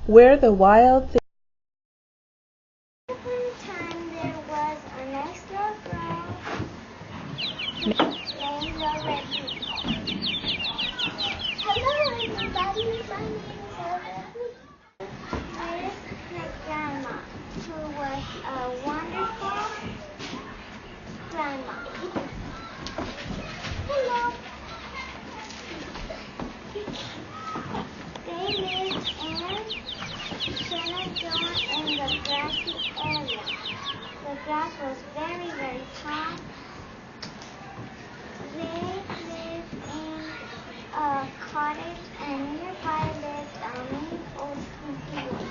where the wild things. One time there was a nice little girl named Laura. Hello everybody, my name is Laura. Here's my grandma, who was a wonderful grandma. Hello. They lived in Shenandoah in the grassy area. The grass was very, very tall. They lived in a cottage, and nearby lived a many old people.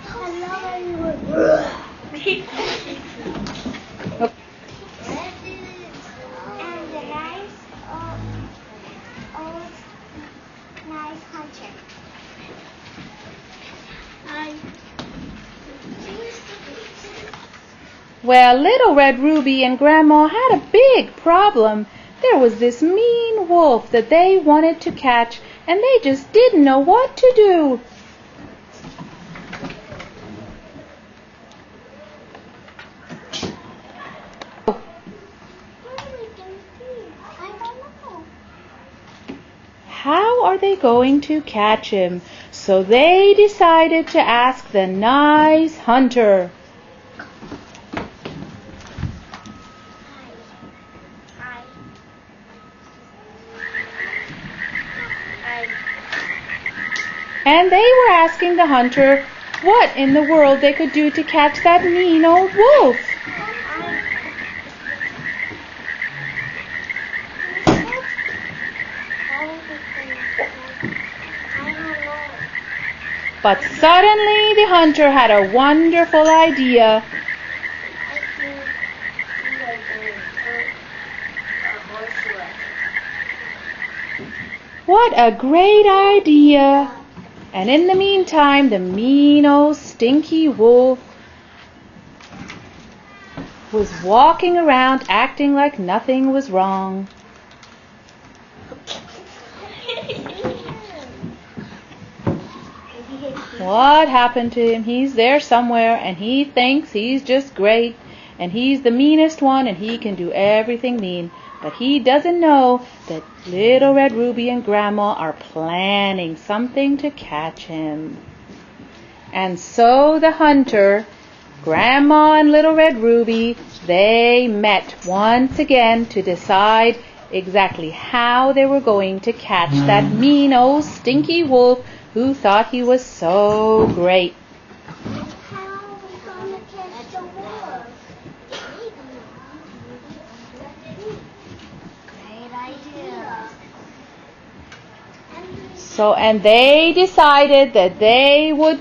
Hello, everyone. And the nice old nice hunter. Well, Little Red Ruby and Grandma had a big problem. There was this mean wolf that they wanted to catch, and they just didn't know what to do. How are they going to catch him? So they decided to ask the nice hunter. And they were asking the hunter what in the world they could do to catch that mean old wolf. But suddenly the hunter had a wonderful idea. What a great idea! And in the meantime, the mean old stinky wolf was walking around acting like nothing was wrong. What happened to him? He's there somewhere, and he thinks he's just great, and he's the meanest one, and he can do everything mean. But he doesn't know that Little Red Ruby and Grandma are planning something to catch him. And so the hunter, Grandma and Little Red Ruby, they met once again to decide exactly how they were going to catch that mean old stinky wolf who thought he was so great. How are we going to catch the wolf? Great idea. And they decided that they would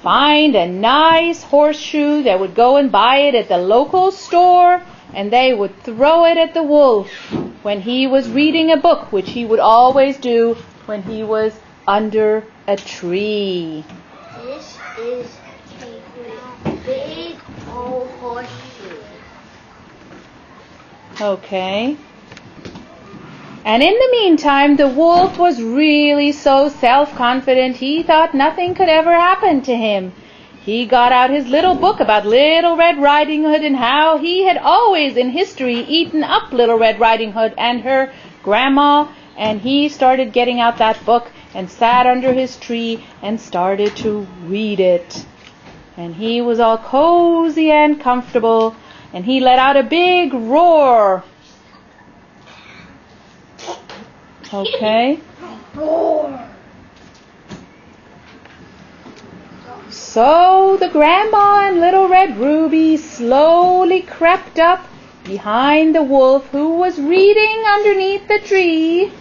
find a nice horseshoe. They would go and buy it at the local store, and they would throw it at the wolf when he was reading a book, which he would always do when he was under a tree. This is a big old horseshoe. Okay. And in the meantime, the wolf was really so self-confident, he thought nothing could ever happen to him. He got out his little book about Little Red Riding Hood and how he had always in history eaten up Little Red Riding Hood and her grandma, and he started getting out that book and sat under his tree and started to read it. And he was all cozy and comfortable, and he let out a big roar. Okay. So the Grandma and Little Red Ruby slowly crept up behind the wolf who was reading underneath the tree.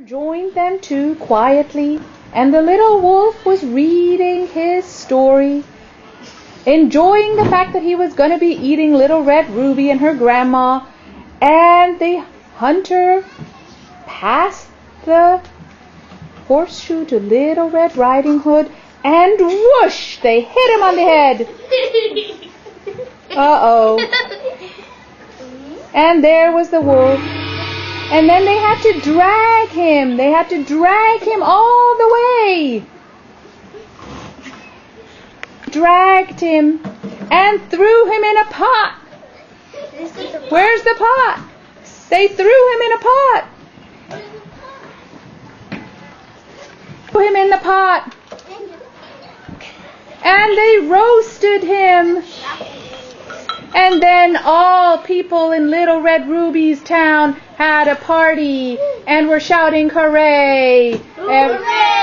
Joined them too quietly, and the little wolf was reading his story, enjoying the fact that he was going to be eating Little Red Ruby and her grandma, and the hunter passed the horseshoe to Little Red Riding Hood, and whoosh, they hit him on the head. Uh-oh. And there was the wolf. And then they had to drag him. They had to drag him all the way. Dragged him and threw him in a pot. Where's the pot? They threw him in a pot. Threw him in the pot. And they roasted him. And then all people in Little Red Ruby's town had a party and were shouting hooray. Hooray!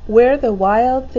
where the wild